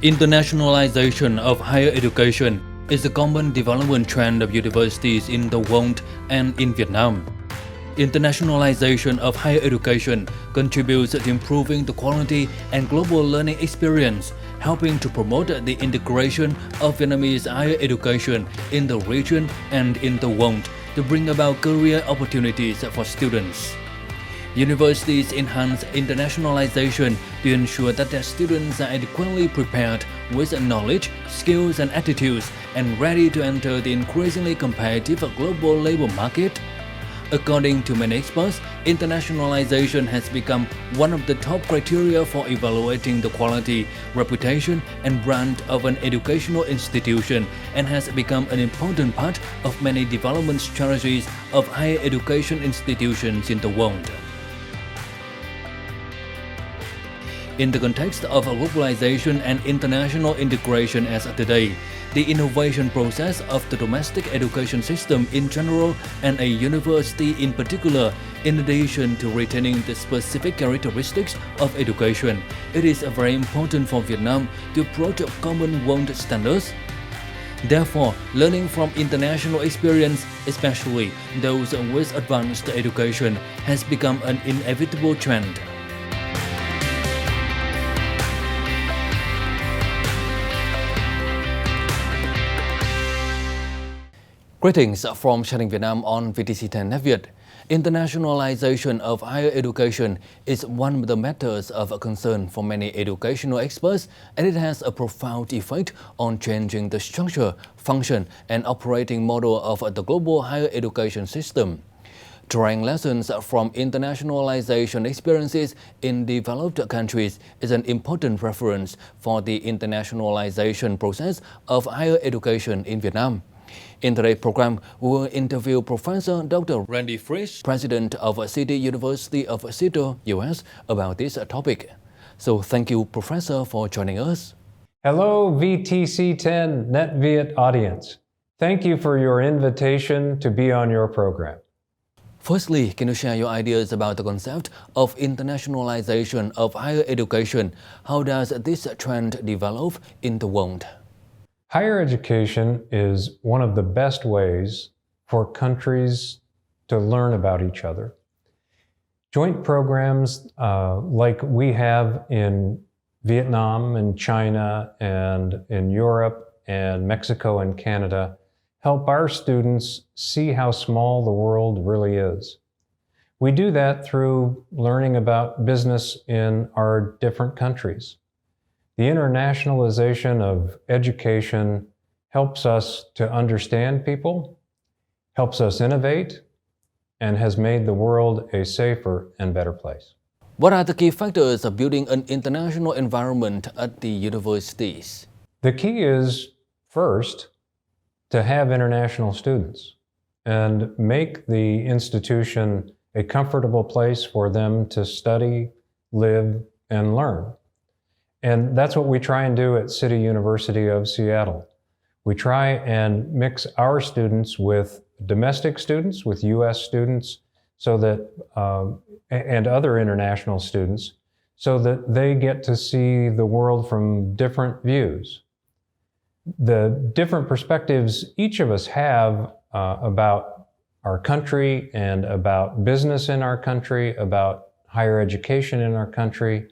Internationalization of higher education is a common development trend of universities in the world and in Vietnam. Internationalization of higher education contributes to improving the quality and global learning experience, helping to promote the integration of Vietnamese higher education in the region and in the world to bring about career opportunities for students. Universities enhance internationalization to ensure that their students are adequately prepared with knowledge, skills and attitudes and ready to enter the increasingly competitive global labor market. According to many experts, internationalization has become one of the top criteria for evaluating the quality, reputation and brand of an educational institution and has become an important part of many development strategies of higher education institutions in the world. In the context of globalization and international integration as of today, the innovation process of the domestic education system in general and a university in particular, in addition to retaining the specific characteristics of education, it is very important for Vietnam to approach common world standards. Therefore, learning from international experience, especially those with advanced education, has become an inevitable trend. Greetings from Shining Vietnam on VTC10 Net Việt. Internationalization of higher education is one of the matters of concern for many educational experts, and it has a profound effect on changing the structure, function, and operating model of the global higher education system. Drawing lessons from internationalization experiences in developed countries is an important reference for the internationalization process of higher education in Vietnam. In today's program, we will interview Professor Dr. Randy Frisch, President of City University of Seattle, US, about this topic. So thank you, Professor, for joining us. Hello, VTC10 Net Viet audience. Thank you for your invitation to be on your program. Firstly, can you share your ideas about the concept of internationalization of higher education? How does this trend develop in the world? Higher education is one of the best ways for countries to learn about each other. Joint programs like we have in Vietnam and China and in Europe and Mexico and Canada help our students see how small the world really is. We do that through learning about business in our different countries. The internationalization of education helps us to understand people, helps us innovate, and has made the world a safer and better place. What are the key factors of building an international environment at the universities? The key is, first, to have international students and make the institution a comfortable place for them to study, live, and learn. And that's what we try and do at City University of Seattle. We try and mix our students with domestic students, with US students, so that, and other international students, so that they get to see the world from different views. The different perspectives each of us have about our country and about business in our country, about higher education in our country,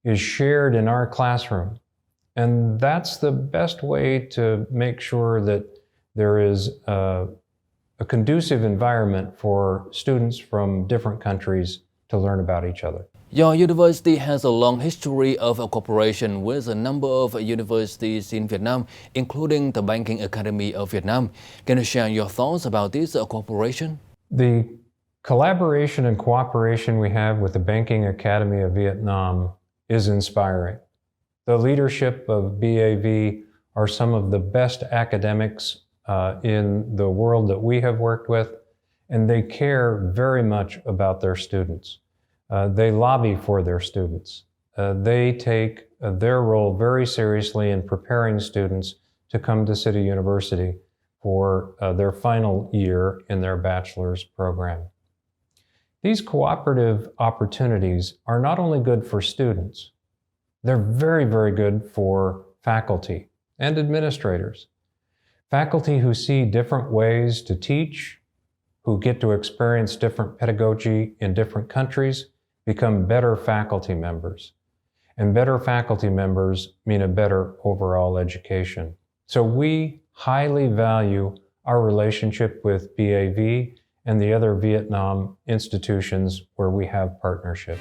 is shared in our classroom. And that's the best way to make sure that there is a conducive environment for students from different countries to learn about each other. Your university has a long history of cooperation with a number of universities in Vietnam, including the Banking Academy of Vietnam. Can you share your thoughts about this cooperation? The collaboration and cooperation we have with the Banking Academy of Vietnam is inspiring. The leadership of BAV are some of the best academics in the world that we have worked with, and they care very much about their students. They lobby for their students. They take their role very seriously in preparing students to come to City University for their final year in their bachelor's program. These cooperative opportunities are not only good for students, they're very, very good for faculty and administrators. Faculty who see different ways to teach, who get to experience different pedagogy in different countries, become better faculty members. And better faculty members mean a better overall education. So we highly value our relationship with BAV and the other Vietnam institutions where we have partnerships.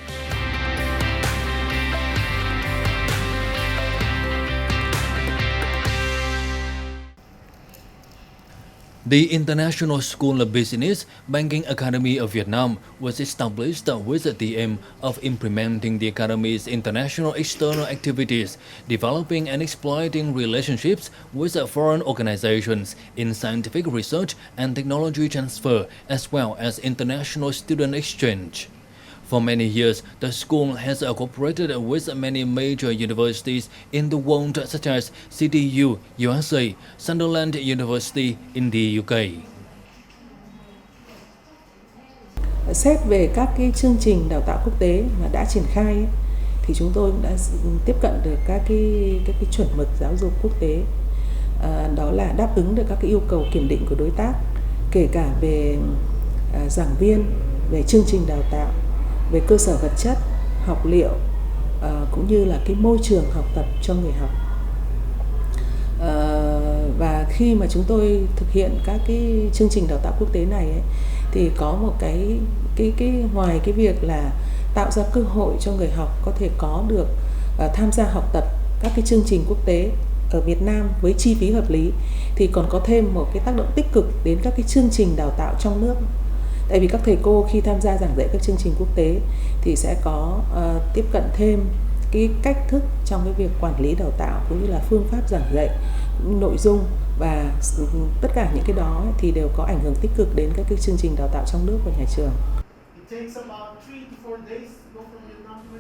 The International School of Business Banking Academy of Vietnam was established with the aim of implementing the Academy's international external activities, developing and exploiting relationships with foreign organizations in scientific research and technology transfer, as well as international student exchange. For many years, the school has cooperated with many major universities in the world such as CTU, USA, Sunderland University in the UK. Xét về các cái chương trình đào tạo quốc tế mà đã triển khai ấy, thì chúng tôi cũng đã tiếp cận được các cái chuẩn mực giáo dục quốc tế, đó là đáp ứng được các cái yêu cầu kiểm định của đối tác, kể cả về giảng viên, về chương trình đào tạo, về cơ sở vật chất, học liệu, cũng như là cái môi trường học tập cho người học. Và khi mà chúng tôi thực hiện các cái chương trình đào tạo quốc tế này ấy, thì có một cái ngoài cái việc là tạo ra cơ hội cho người học có thể có được tham gia học tập các cái chương trình quốc tế ở Việt Nam với chi phí hợp lý, thì còn có thêm một cái tác động tích cực đến các cái chương trình đào tạo trong nước. Tại vì các thầy cô khi tham gia giảng dạy các chương trình quốc tế thì sẽ có tiếp cận thêm cái cách thức trong cái việc quản lý đào tạo, cũng như là phương pháp giảng dạy, nội dung, và tất cả những cái đó thì đều có ảnh hưởng tích cực đến các cái chương trình đào tạo trong nước của nhà trường.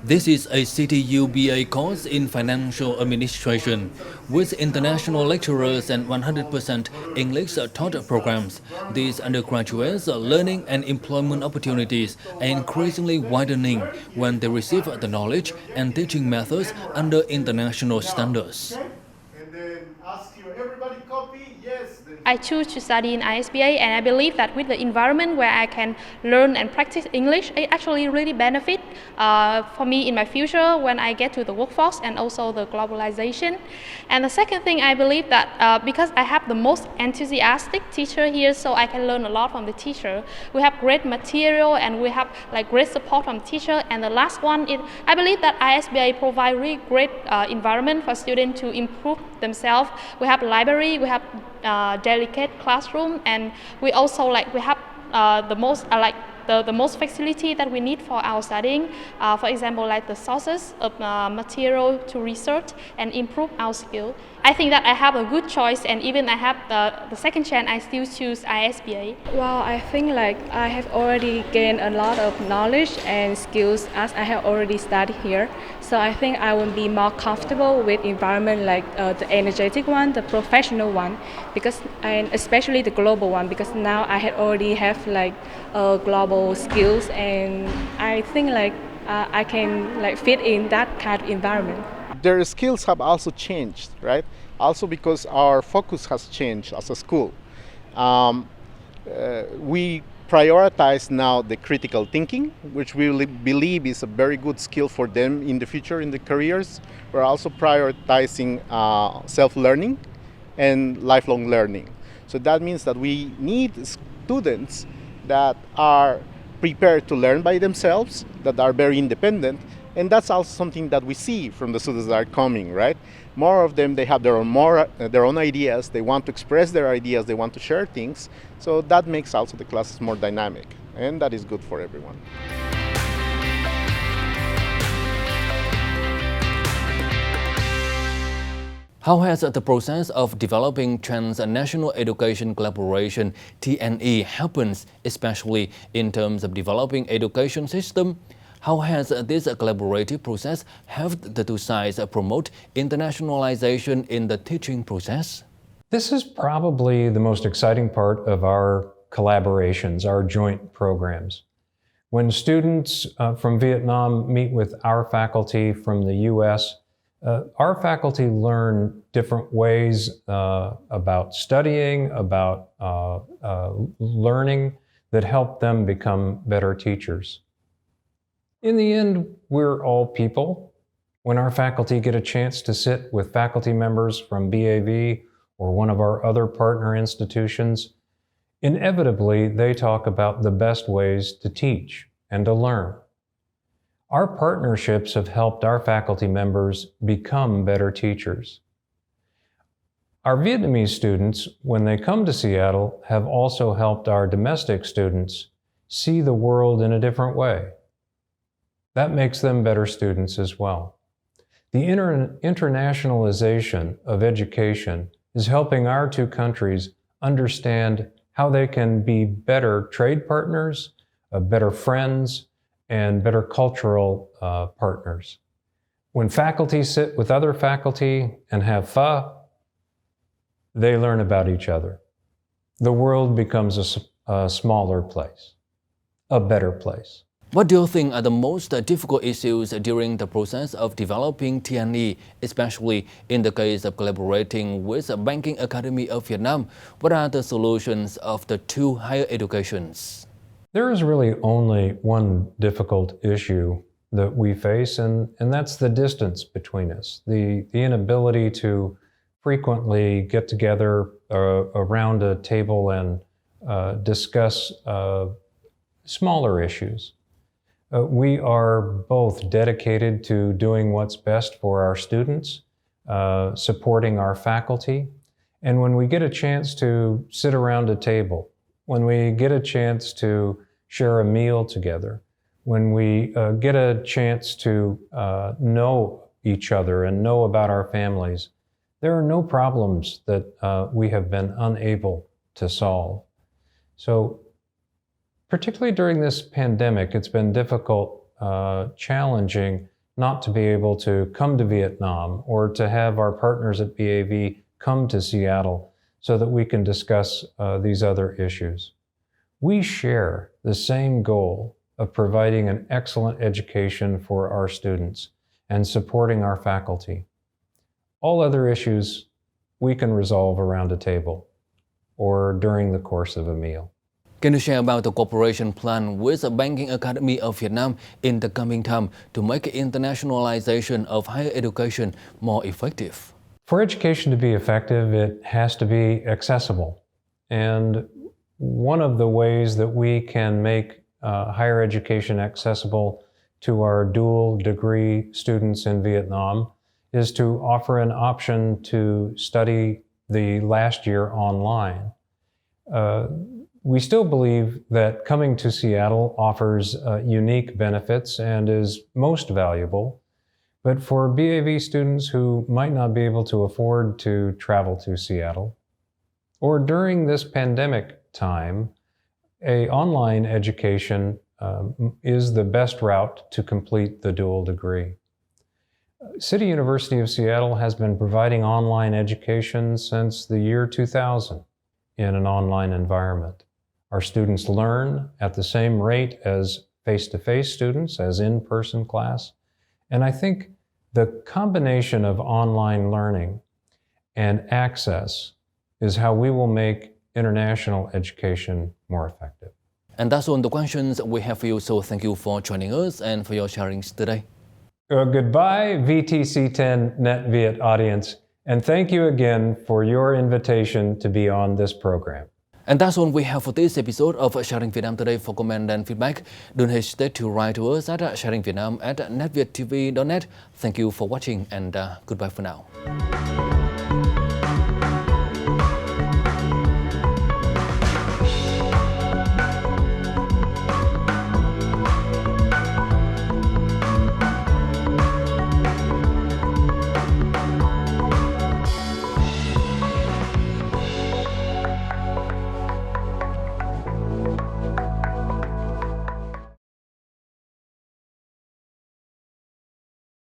This is a CTU BA course in Financial Administration, with international lecturers and 100% English taught programs. These undergraduates' learning and employment opportunities are increasingly widening when they receive the knowledge and teaching methods under international standards. I choose to study in ISBA, and I believe that with the environment where I can learn and practice English, it actually really benefit for me in my future when I get to the workforce and also the globalization. And the second thing, I believe that because I have the most enthusiastic teacher here, so I can learn a lot from the teacher. We have great material and we have like great support from teacher. And the last one is, I believe that ISBA provide really great environment for students to improve themselves. We have library, we have delicate classroom, and we also we have the most the most facility that we need for our studying. For example, like the sources of material to research and improve our skill. I think that I have a good choice, and even I have the second chance, I still choose ISBA. Well, I think I have already gained a lot of knowledge and skills as I have already studied here. So I think I will be more comfortable with environment like the energetic one, the professional one, and especially the global one, because now I had already have global skills, and I think I can fit in that kind of environment. Their skills have also changed, right? Also because our focus has changed as a school. We prioritize now the critical thinking, which we believe is a very good skill for them in the future in the careers. We're also prioritizing self-learning and lifelong learning. So that means that we need students that are prepared to learn by themselves, that are very independent. And that's also something that we see from the students that are coming, right? More of them, they have their own ideas, they want to express their ideas, they want to share things. So that makes also the classes more dynamic, and that is good for everyone. How has the process of developing transnational education collaboration (TNE) happened, especially in terms of developing education system? How has this collaborative process helped the two sides promote internationalization in the teaching process? This is probably the most exciting part of our collaborations, our joint programs. When students from Vietnam meet with our faculty from the US, Our faculty learn different ways about studying, about learning that help them become better teachers. In the end, we're all people. When our faculty get a chance to sit with faculty members from BAV or one of our other partner institutions, inevitably they talk about the best ways to teach and to learn. Our partnerships have helped our faculty members become better teachers. Our Vietnamese students, when they come to Seattle, have also helped our domestic students see the world in a different way. That makes them better students as well. The internationalization of education is helping our two countries understand how they can be better trade partners, better friends, and better cultural partners. When faculty sit with other faculty and have pho, they learn about each other. The world becomes a smaller place, a better place. What do you think are the most difficult issues during the process of developing TNE, especially in the case of collaborating with the Banking Academy of Vietnam? What are the solutions of the two higher educations? There is really only one difficult issue that we face, and that's the distance between us, the inability to frequently get together around a table and discuss smaller issues. We are both dedicated to doing what's best for our students, supporting our faculty, and when we get a chance to sit around a table, when we get a chance to share a meal together, when we get a chance to know each other and know about our families, there are no problems that we have been unable to solve. So, particularly during this pandemic, it's been difficult, challenging not to be able to come to Vietnam or to have our partners at BAV come to Seattle so that we can discuss these other issues. We share the same goal of providing an excellent education for our students and supporting our faculty. All other issues we can resolve around a table or during the course of a meal. Can you share about the cooperation plan with the Banking Academy of Vietnam in the coming time to make internationalization of higher education more effective? For education to be effective, it has to be accessible. And one of the ways that we can make higher education accessible to our dual degree students in Vietnam is to offer an option to study the last year online. We still believe that coming to Seattle offers unique benefits and is most valuable, but for BAV students who might not be able to afford to travel to Seattle, or during this pandemic time, an online education is the best route to complete the dual degree. City University of Seattle has been providing online education since the year 2000 in an online environment. Our students learn at the same rate as face-to-face students, as in-person class. And I think the combination of online learning and access is how we will make international education more effective. And that's all the questions we have for you, so thank you for joining us and for your sharings today. Goodbye, VTC10 Net Viet audience, and thank you again for your invitation to be on this program. And that's all we have for this episode of Sharing Vietnam Today. For comment and feedback, don't hesitate to write to us at sharingvietnam@netvietTV.net. Thank you for watching and goodbye for now.